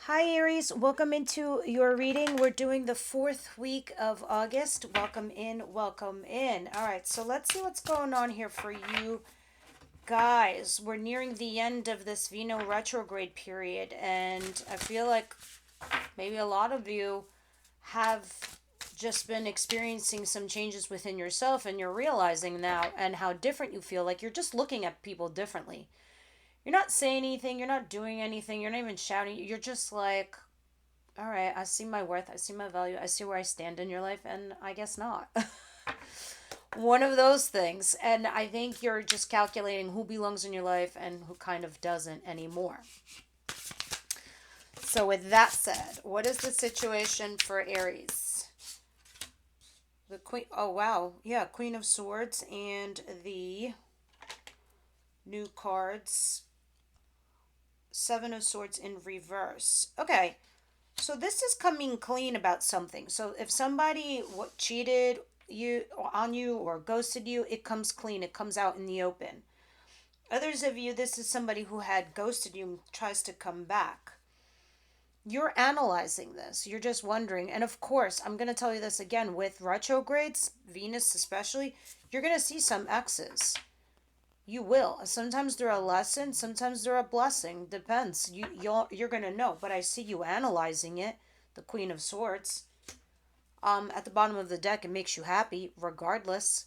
Hi, Aries. Welcome into your reading. We're doing the fourth week of August. Welcome in, welcome in. All right, so let's see what's going on here for you guys. We're nearing the end of this Venus retrograde period, and I feel like maybe a lot of you have just been experiencing some changes within yourself, and you're realizing now and how different you feel. Like you're just looking at people differently. You're not saying anything, you're not doing anything, you're not even shouting. You're just like, all right, I see my worth, I see my value, I see where I stand in your life, and I guess not. One of those things. And I think you're just calculating who belongs in your life and who kind of doesn't anymore. So, with that said, what is the situation for Aries? The Queen, oh wow, yeah, Queen of Swords and the new cards, Seven of Swords in reverse. Okay, so this is coming clean about something. So if somebody cheated you on you or ghosted you, it comes clean. It comes out in the open. Others of you, this is somebody who had ghosted you and tries to come back. You're analyzing this. You're just wondering. And of course, I'm going to tell you this again with retrogrades, Venus especially, you're going to see some X's. You will. Sometimes they're a lesson, sometimes they're a blessing. Depends. You're gonna know. But I see you analyzing it. The Queen of Swords. At the bottom of the deck, it makes you happy, regardless.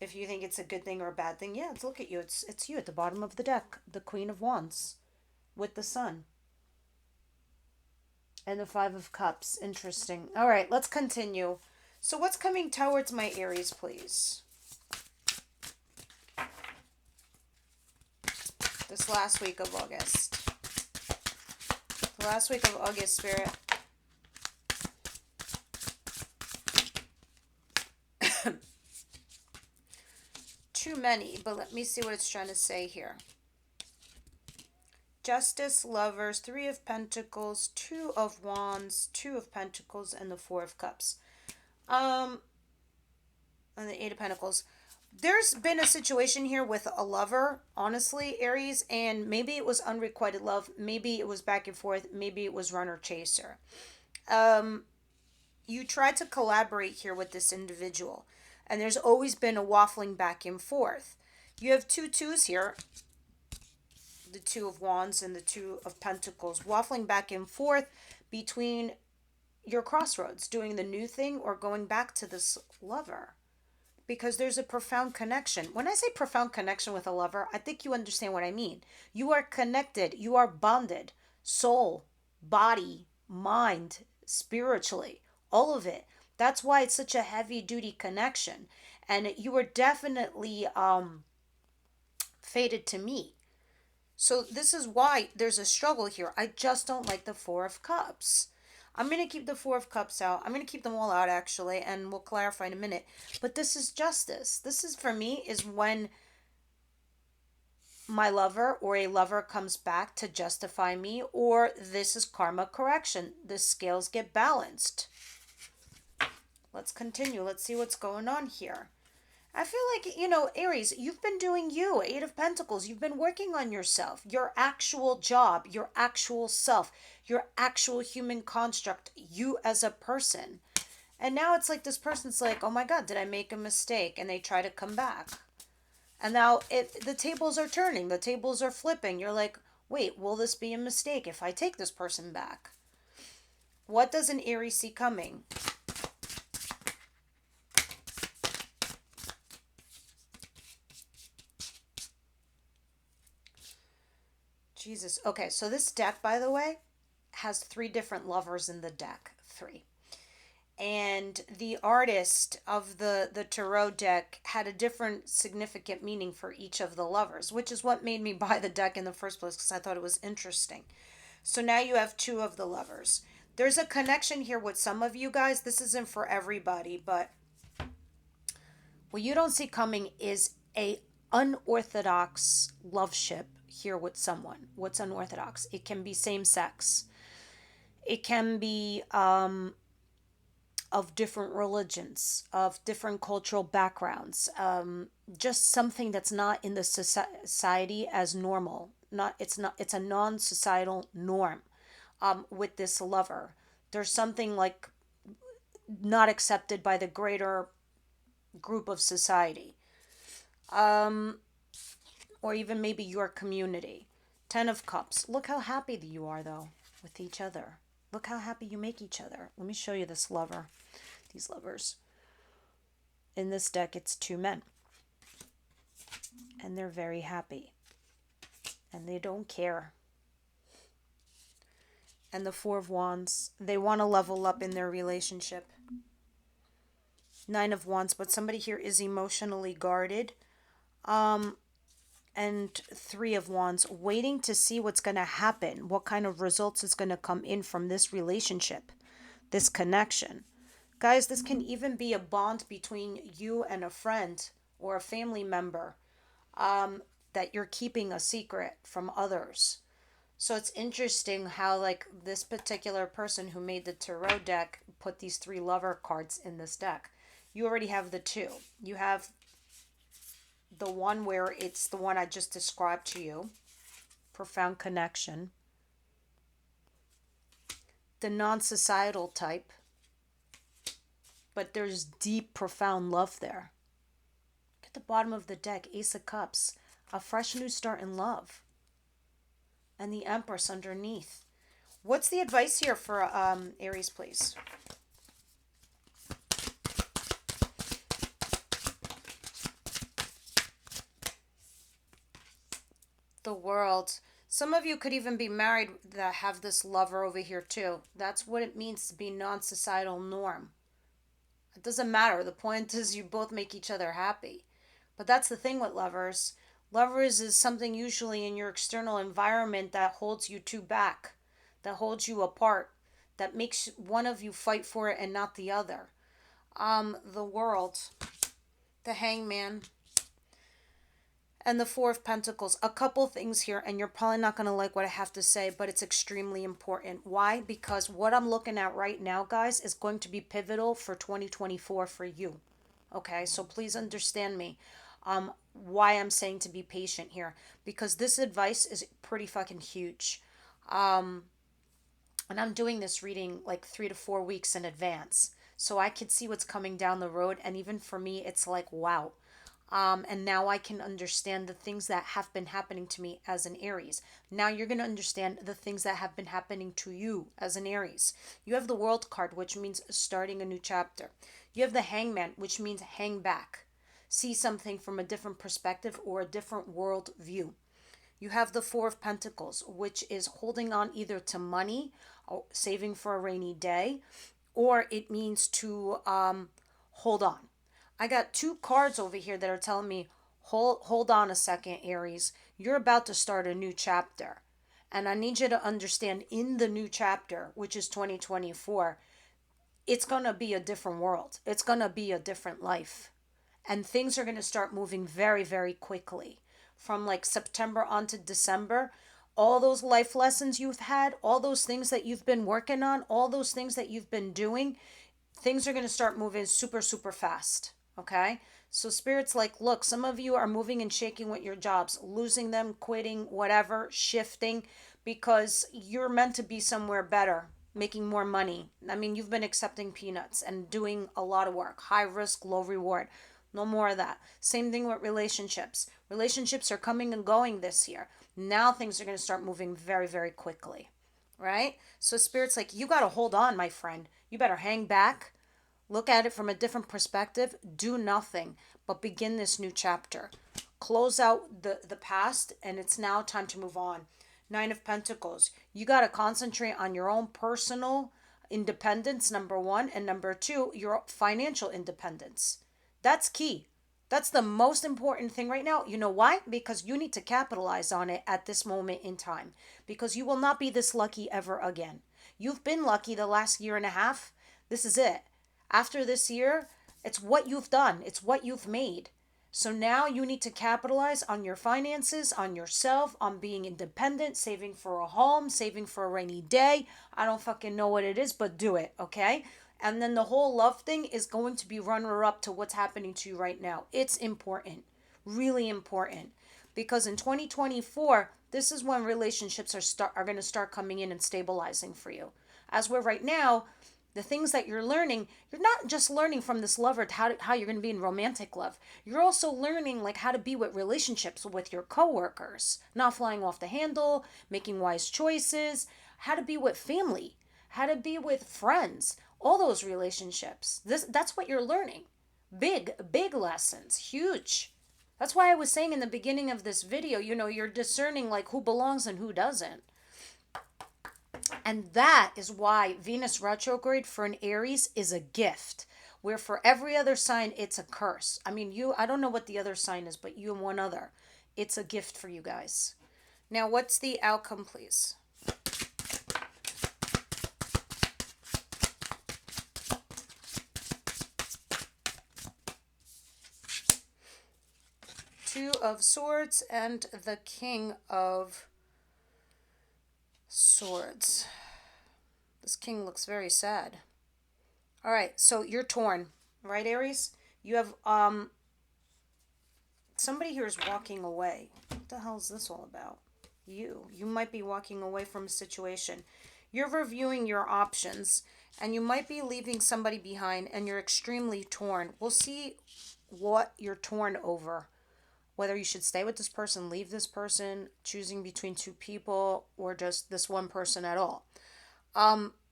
If you think it's a good thing or a bad thing, yeah, look at you. It's you at the bottom of the deck, the Queen of Wands, with the Sun and the Five of Cups. Interesting. All right, let's continue. So, what's coming towards my Aries, please? This last week of August. The last week of August, Spirit. Too many, but let me see what it's trying to say here. Justice, Lovers, Three of Pentacles, Two of Wands, Two of Pentacles, and the Four of Cups. And the Eight of Pentacles. There's been a situation here with a lover, honestly, Aries, and maybe it was unrequited love, maybe it was back and forth, maybe it was runner chaser. You tried to collaborate here with this individual, and there's always been a waffling back and forth. You have two twos here, the Two of Wands and the Two of Pentacles, waffling back and forth between your crossroads, doing the new thing or going back to this lover. Because there's a profound connection. When I say profound connection with a lover, I think you understand what I mean. You are connected, you are bonded, soul, body, mind, spiritually, all of it. That's why it's such a heavy duty connection. And you are definitely fated to meet. So this is why there's a struggle here. I just don't like the Four of Cups. I'm going to keep the Four of Cups out. I'm going to keep them all out, actually, and we'll clarify in a minute. But this is justice. This is, for me, is when my lover or a lover comes back to justify me, or this is karma correction. The scales get balanced. Let's continue. Let's see what's going on here. I feel like, Aries, you've been doing you, Eight of Pentacles. You've been working on yourself, your actual job, your actual self, your actual human construct, you as a person. And now it's like this person's like, oh my God, did I make a mistake? And they try to come back. And now the tables are turning, the tables are flipping. You're like, wait, will this be a mistake if I take this person back? What does an Aries see coming? Jesus. Okay, so this deck, by the way, has three different lovers in the deck. Three. And the artist of the tarot deck had a different significant meaning for each of the lovers, which is what made me buy the deck in the first place because I thought it was interesting. So now you have two of the lovers. There's a connection here with some of you guys. This isn't for everybody, but what you don't see coming is a unorthodox love ship here with someone. What's unorthodox? It can be same sex. It can be of different religions, of different cultural backgrounds. Just something that's not in the society as normal. Not it's a non-societal norm. with this lover. There's something like not accepted by the greater group of society, or even maybe your community. Ten of Cups. Look how happy you are, though, with each other. Look how happy you make each other. Let me show you this lover. These lovers. In this deck, it's two men. And they're very happy. And they don't care. And the Four of Wands. They want to level up in their relationship. Nine of Wands. But somebody here is emotionally guarded. And Three of Wands, waiting to see what's going to happen, what kind of results is going to come in from this relationship, this connection. Guys, this can even be a bond between you and a friend or a family member that you're keeping a secret from others. So it's interesting how, like, this particular person who made the tarot deck put these three lover cards in this deck. You already have the two. You have the one where it's the one I just described to you, profound connection. The non-societal type, but there's deep, profound love there. Look at the bottom of the deck, Ace of Cups, a fresh new start in love. And the Empress underneath. What's the advice here for Aries, please? The World. Some of you could even be married that have this lover over here too. That's what it means to be non-societal norm. It doesn't matter. The point is you both make each other happy. But that's the thing with lovers. Lovers is something usually in your external environment that holds you two back, that holds you apart, that makes one of you fight for it and not the other. The World, the Hangman, and the Four of Pentacles. A couple things here, and you're probably not going to like what I have to say, but it's extremely important. Why? Because what I'm looking at right now, guys, is going to be pivotal for 2024 for you. Okay, so please understand me. Why I'm saying to be patient here. Because this advice is pretty fucking huge. And I'm doing this reading like 3 to 4 weeks in advance. So I could see what's coming down the road. And even for me, it's like, wow. And now I can understand the things that have been happening to me as an Aries. Now you're going to understand the things that have been happening to you as an Aries. You have the World card, which means starting a new chapter. You have the Hangman, which means hang back. See something from a different perspective or a different world view. You have the Four of Pentacles, which is holding on either to money, or saving for a rainy day, or it means to hold on. I got two cards over here that are telling me, hold on a second, Aries. You're about to start a new chapter. And I need you to understand in the new chapter, which is 2024, it's going to be a different world. It's going to be a different life. And things are going to start moving very, very quickly. From like September on to December, all those life lessons you've had, all those things that you've been working on, all those things that you've been doing, things are going to start moving super, super fast. Okay? So Spirit's like, look, some of you are moving and shaking with your jobs, losing them, quitting, whatever, shifting, because you're meant to be somewhere better, making more money. I mean, you've been accepting peanuts and doing a lot of work, high risk, low reward. No more of that. Same thing with relationships. Relationships are coming and going this year. Now things are going to start moving very, very quickly. Right? So Spirit's like, you got to hold on, my friend. You better hang back. Look at it from a different perspective. Do nothing, but begin this new chapter. Close out the past, and it's now time to move on. Nine of Pentacles. You got to concentrate on your own personal independence, number one. And number two, your financial independence. That's key. That's the most important thing right now. You know why? Because you need to capitalize on it at this moment in time. Because you will not be this lucky ever again. You've been lucky the last year and a half. This is it. After this year, it's what you've done. It's what you've made. So now you need to capitalize on your finances, on yourself, on being independent, saving for a home, saving for a rainy day. I don't fucking know what it is, but do it, okay? And then the whole love thing is going to be runner-up to what's happening to you right now. It's important. Really important. because in 2024, this is when relationships are going to start coming in and stabilizing for you. As we're right now, the things that you're learning, you're not just learning from this lover how you're going to be in romantic love. You're also learning like how to be with relationships with your coworkers, not flying off the handle, making wise choices, how to be with family, how to be with friends, all those relationships. That's what you're learning. Big lessons, huge. That's why I was saying in the beginning of this video, you're discerning like who belongs and who doesn't. And that is why Venus retrograde for an Aries is a gift, where for every other sign, it's a curse. I mean, I don't know what the other sign is, but you and one other. It's a gift for you guys. Now, what's the outcome, please? Two of Swords and the King of Swords. This king looks very sad. All right, so you're torn, right, Aries? You have somebody here is walking away. What the hell is this all about? You might be walking away from a situation. You're reviewing your options, and you might be leaving somebody behind, and you're extremely torn. We'll see what you're torn over. Whether you should stay with this person, leave this person, choosing between two people, or just this one person at all.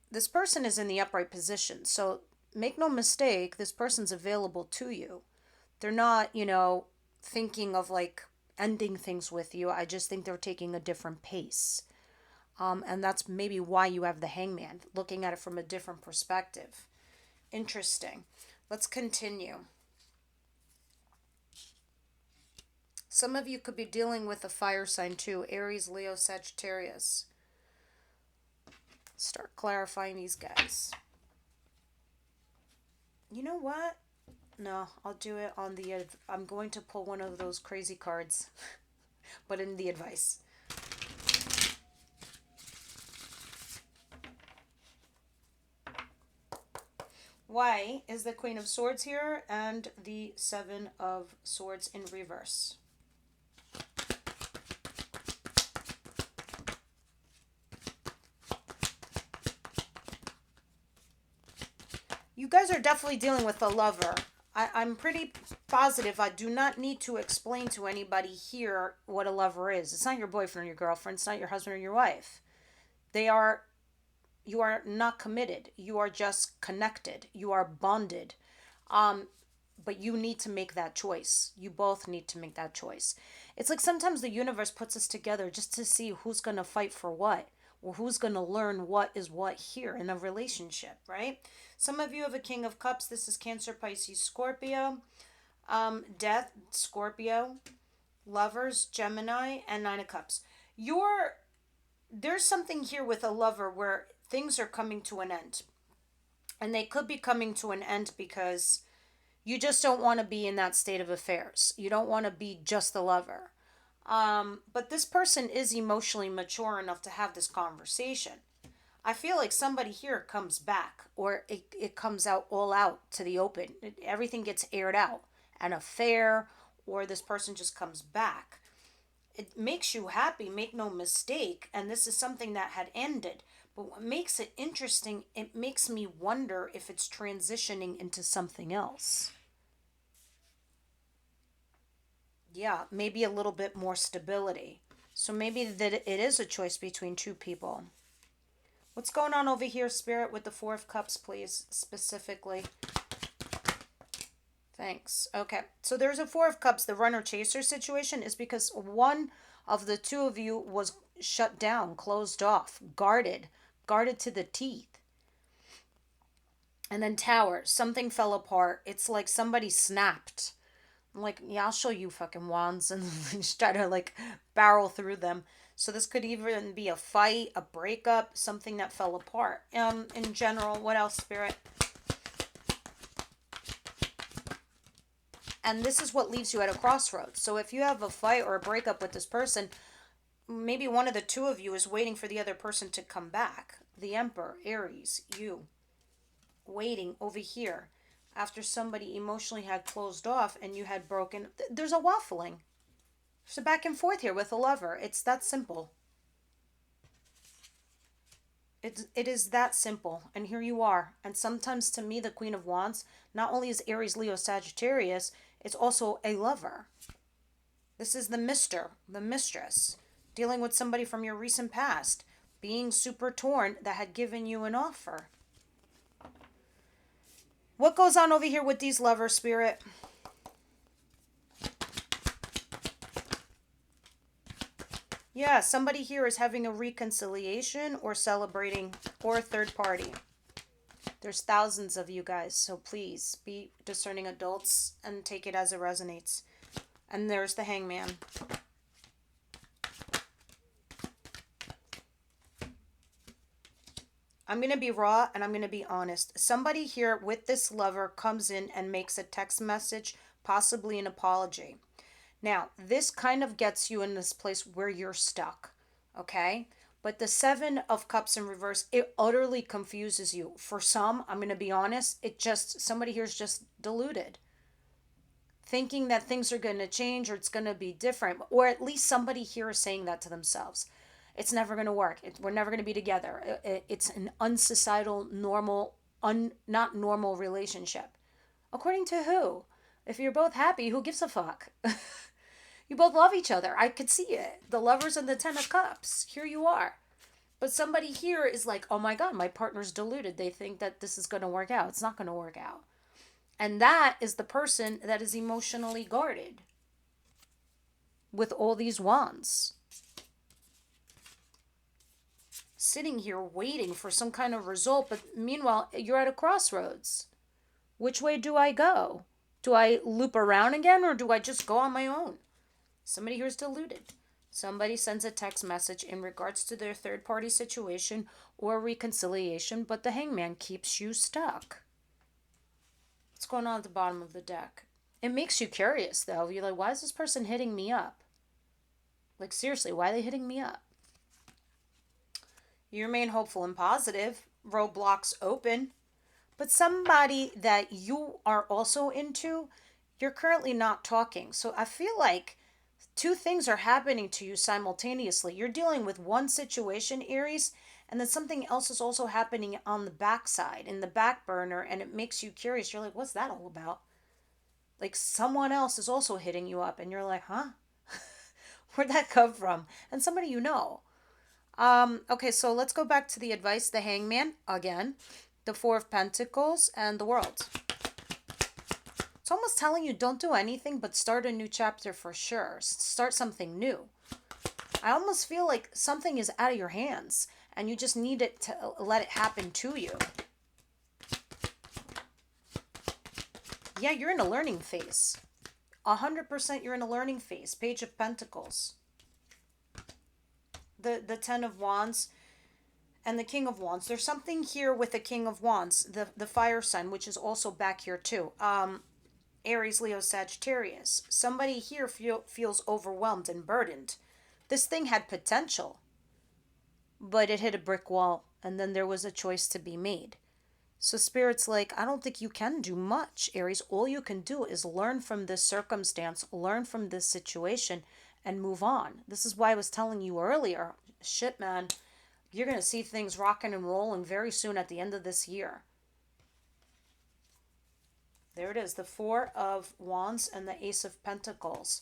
This person is in the upright position. So make no mistake, this person's available to you. They're not, thinking of like ending things with you. I just think they're taking a different pace. And that's maybe why you have the Hangman, looking at it from a different perspective. Interesting. Let's continue. Some of you could be dealing with a fire sign too. Aries, Leo, Sagittarius. Start clarifying these guys. You know what? No, I'll do it on the... I'm going to pull one of those crazy cards. But in the advice. Why is the Queen of Swords here and the Seven of Swords in reverse? You guys are definitely dealing with a lover. I'm pretty positive I do not need to explain to anybody here what a lover is. It's not your boyfriend or your girlfriend. It's not your husband or your wife. You are not committed. You are just connected. You are bonded. But you need to make that choice. You both need to make that choice. It's like sometimes the universe puts us together just to see who's going to fight for what, or who's going to learn what is what here in a relationship, right? Some of you have a King of Cups. This is Cancer, Pisces, Scorpio. Death, Scorpio. Lovers, Gemini, and Nine of Cups. There's something here with a lover where things are coming to an end. And they could be coming to an end because you just don't want to be in that state of affairs. You don't want to be just the lover. But this person is emotionally mature enough to have this conversation. I feel like somebody here comes back, or it comes out all out to the open. Everything gets aired out. An affair, or this person just comes back. It makes you happy, make no mistake, and this is something that had ended. But what makes it interesting, it makes me wonder if it's transitioning into something else. Yeah, maybe a little bit more stability. So maybe that it is a choice between two people. What's going on over here, Spirit, with the Four of Cups, please, specifically? Thanks. Okay, so there's a Four of Cups. The runner-chaser situation is because one of the two of you was shut down, closed off, guarded to the teeth. And then Tower, something fell apart. It's like somebody snapped. I'm like, yeah, I'll show you fucking wands, and just try to like barrel through them. So this could even be a fight, a breakup, something that fell apart. In general, what else, Spirit? And this is what leaves you at a crossroads. So if you have a fight or a breakup with this person, maybe one of the two of you is waiting for the other person to come back. The Emperor, Aries, you. Waiting over here. After somebody emotionally had closed off and you had broken. There's a waffling. There's a back and forth here with a lover. It's that simple. It is that simple. And here you are. And sometimes to me, the Queen of Wands, not only is Aries, Leo, Sagittarius, it's also a lover. This is the the mistress, dealing with somebody from your recent past, being super torn that had given you an offer. What goes on over here with these lovers, Spirit? Yeah, somebody here is having a reconciliation or celebrating, or a third party. There's thousands of you guys, so please be discerning adults and take it as it resonates. And there's the Hangman. I'm going to be raw and I'm going to be honest. Somebody here with this lover comes in and makes a text message, possibly an apology. Now, this kind of gets you in this place where you're stuck, okay? But the Seven of Cups in reverse, it utterly confuses you. For some, I'm going to be honest, somebody here is just deluded, thinking that things are going to change or it's going to be different. Or at least somebody here is saying that to themselves. It's never going to work. We're never going to be together. It's an unsocietal, normal, not normal relationship. According to who? If you're both happy, who gives a fuck? You both love each other. I could see it. The Lovers and the Ten of Cups. Here you are. But somebody here is like, oh my God, my partner's deluded. They think that this is going to work out. It's not going to work out. And that is the person that is emotionally guarded with all these wands. Sitting here waiting for some kind of result, but meanwhile, you're at a crossroads. Which way do I go? Do I loop around again or do I just go on my own? Somebody here is deluded. Somebody sends a text message in regards to their third party situation or reconciliation, but the Hangman keeps you stuck. What's going on at the bottom of the deck? It makes you curious though. You're like, why is this person hitting me up? Like seriously, why are they hitting me up? You remain hopeful and positive. Roadblocks open. But somebody that you are also into, you're currently not talking. So I feel like two things are happening to you simultaneously. You're dealing with one situation, Aries, and then something else is also happening on the backside, in the back burner, and it makes you curious. You're like, what's that all about? Like someone else is also hitting you up, and you're like, huh? Where'd that come from? And somebody you know. Okay, so let's go back to the advice, the Hangman, again, the Four of Pentacles, and the World. It's almost telling you don't do anything but start a new chapter for sure. Start something new. I almost feel like something is out of your hands and you just need it to let it happen to you. Yeah, you're in a learning phase. 100% you're in a learning phase. Page of Pentacles. The Ten of Wands and the King of Wands. There's something here with the King of Wands, the fire sign, which is also back here too. Aries, Leo, Sagittarius. Somebody here feels overwhelmed and burdened. This thing had potential, but it hit a brick wall, and then there was a choice to be made. So Spirit's like, I don't think you can do much, Aries. All you can do is learn from this circumstance, learn from this situation, and move on. This is why I was telling you earlier, shit, man, you're going to see things rocking and rolling very soon at the end of this year. There it is, the Four of Wands and the Ace of Pentacles.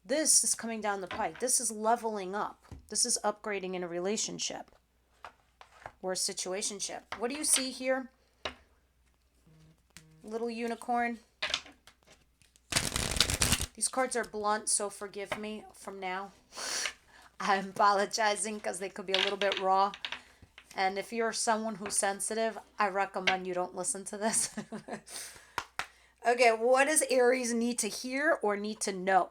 This is coming down the pike. This is leveling up. This is upgrading in a relationship or a situationship. What do you see here? Little unicorn. These cards are blunt, so forgive me from now. I'm apologizing because they could be a little bit raw. And if you're someone who's sensitive, I recommend you don't listen to this. Okay, what does Aries need to hear or need to know?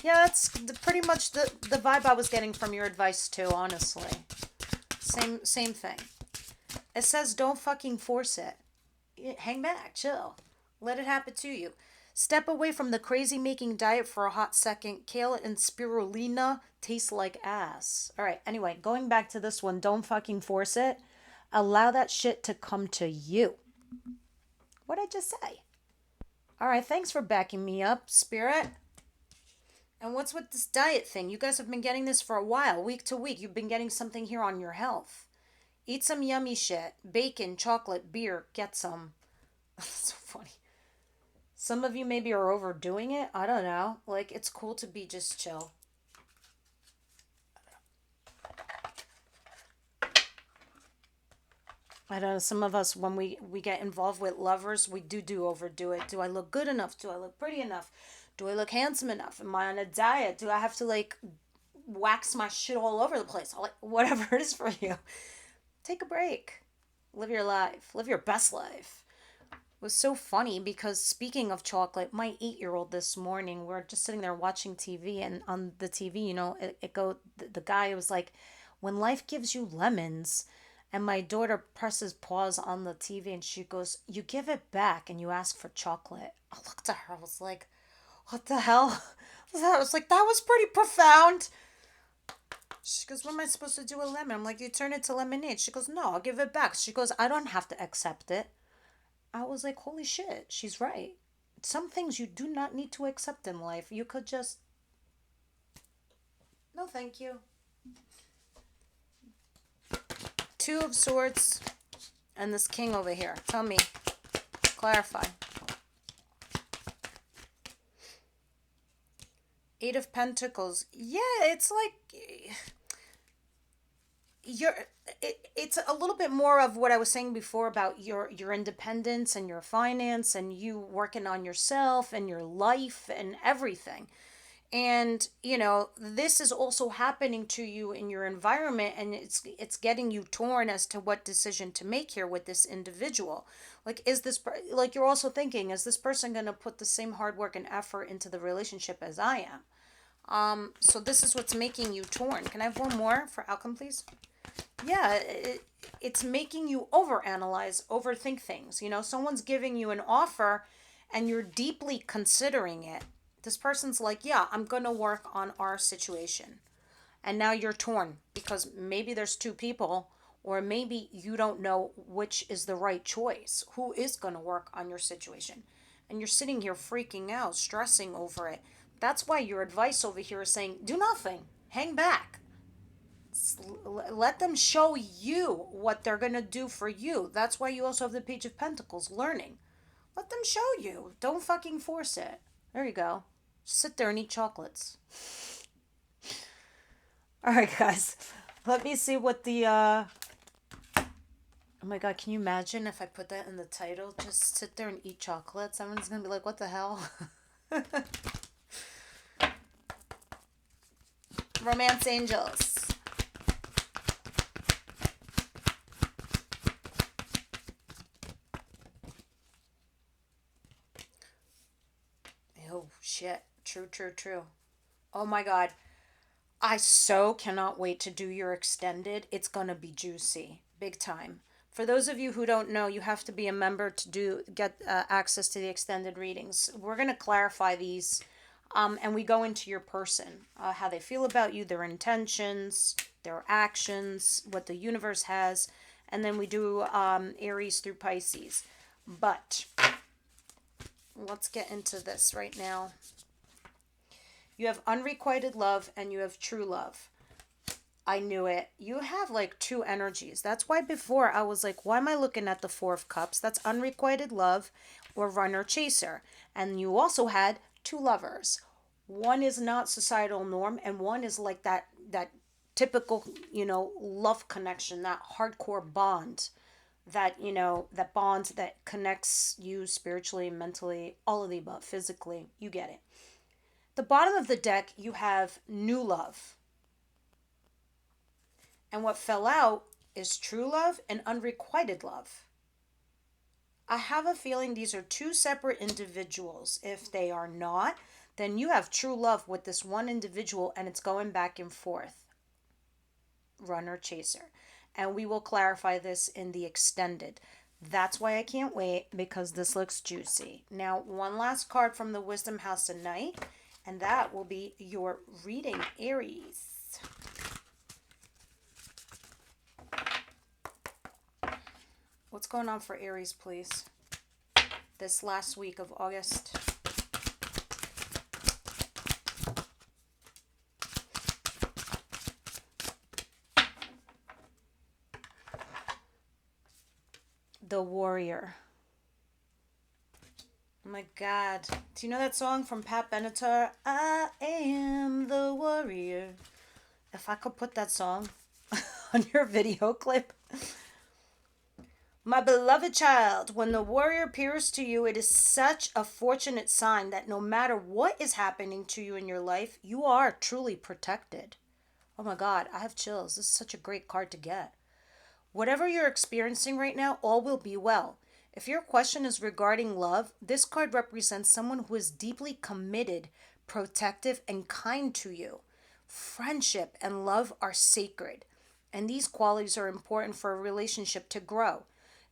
Yeah, that's pretty much the vibe I was getting from your advice too, honestly. Same thing. It says don't fucking force it. Hang back, chill. Let it happen to you. Step away from the crazy-making diet for a hot second. Kale and spirulina taste like ass. All right, anyway, going back to this one, don't fucking force it. Allow that shit to come to you. What'd I just say? All right, thanks for backing me up, Spirit. And what's with this diet thing? You guys have been getting this for a while, week to week. You've been getting something here on your health. Eat some yummy shit. Bacon, chocolate, beer. Get some. That's so funny. Some of you maybe are overdoing it. I don't know. Like, it's cool to be just chill. I don't know. Some of us, when we get involved with lovers, we do overdo it. Do I look good enough? Do I look pretty enough? Do I look handsome enough? Am I on a diet? Do I have to, like, wax my shit all over the place? Like, whatever it is for you. Take a break. Live your life. Live your best life. It was so funny because speaking of chocolate, my 8-year-old this morning, we're just sitting there watching TV, and on the TV, the guy was like, when life gives you lemons, and my daughter presses pause on the TV and she goes, you give it back and you ask for chocolate. I looked at her, I was like, what the hell? I was like, that was pretty profound. She goes, what am I supposed to do with lemon? I'm like, you turn it to lemonade. She goes, no, I'll give it back. She goes, I don't have to accept it. I was like, holy shit, she's right. Some things you do not need to accept in life. You could just, no, thank you. Two of Swords and this King over here. Tell me, clarify. Eight of Pentacles. Yeah, it's like it's a little bit more of what I was saying before about your independence and your finance and you working on yourself and your life and everything. And this is also happening to you in your environment, and it's getting you torn as to what decision to make here with this individual. Like, is this like, you're also thinking, is this person going to put the same hard work and effort into the relationship as I am? So this is what's making you torn. Can I have one more for outcome, please? Yeah, it's making you overanalyze, overthink things. Someone's giving you an offer and you're deeply considering it. This person's like, yeah, I'm going to work on our situation. And now you're torn because maybe there's two people, or maybe you don't know which is the right choice. Who is going to work on your situation? And you're sitting here freaking out, stressing over it. That's why your advice over here is saying, do nothing. Hang back. Let them show you what they're going to do for you. That's why you also have the Page of Pentacles, learning. Let them show you. Don't fucking force it. There you go. Sit there and eat chocolates. All right, guys. Let me see what the... Oh my god, can you imagine if I put that in the title? Just sit there and eat chocolates. Everyone's going to be like, what the hell? Romance Angels. Oh, shit. True. Oh my god. I so cannot wait to do your extended. It's going to be juicy. Big time. For those of you who don't know, you have to be a member to get access to the extended readings. We're going to clarify these, and we go into your person, how they feel about you, their intentions, their actions, what the universe has, and then we do Aries through Pisces. But let's get into this right now. You have unrequited love and you have true love. I knew it. You have like two energies. That's why before I was like, why am I looking at the Four of Cups? That's unrequited love or runner chaser. And you also had two lovers. One is not societal norm and one is like that typical, love connection, that hardcore bond, that bond that connects you spiritually, mentally, all of the above, physically. You get it. The bottom of the deck, you have new love. And what fell out is true love and unrequited love. I have a feeling these are two separate individuals. If they are not, then you have true love with this one individual and it's going back and forth. Runner chaser. And we will clarify this in the extended. That's why I can't wait, because this looks juicy. Now, one last card from the Wisdom House tonight. And that will be your reading, Aries. What's going on for Aries, please? this last week of August. The Warrior. Oh my God. Do you know that song from Pat Benatar? I am the warrior. If I could put that song on your video clip. My beloved child, when the warrior appears to you, it is such a fortunate sign that no matter what is happening to you in your life, you are truly protected. Oh my God, I have chills. This is such a great card to get. Whatever you're experiencing right now, all will be well. If your question is regarding love, this card represents someone who is deeply committed, protective, and kind to you. Friendship and love are sacred, and these qualities are important for a relationship to grow.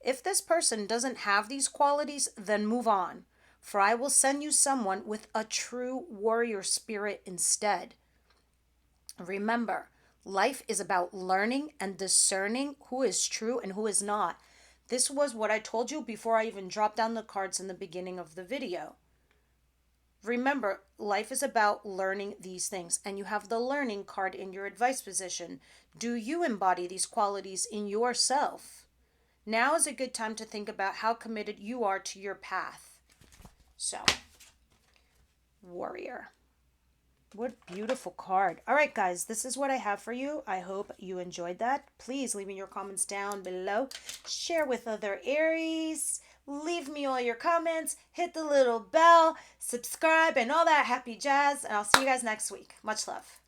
If this person doesn't have these qualities, then move on, for I will send you someone with a true warrior spirit instead. Remember, life is about learning and discerning who is true and who is not. This was what I told you before I even dropped down the cards in the beginning of the video. Remember, life is about learning these things, and you have the learning card in your advice position. Do you embody these qualities in yourself? Now is a good time to think about how committed you are to your path. So, Warrior. What beautiful card. All right, guys, this is what I have for you. I hope you enjoyed that. Please leave me your comments down below. Share with other Aries. Leave me all your comments. Hit the little bell. Subscribe and all that happy jazz. And I'll see you guys next week. Much love.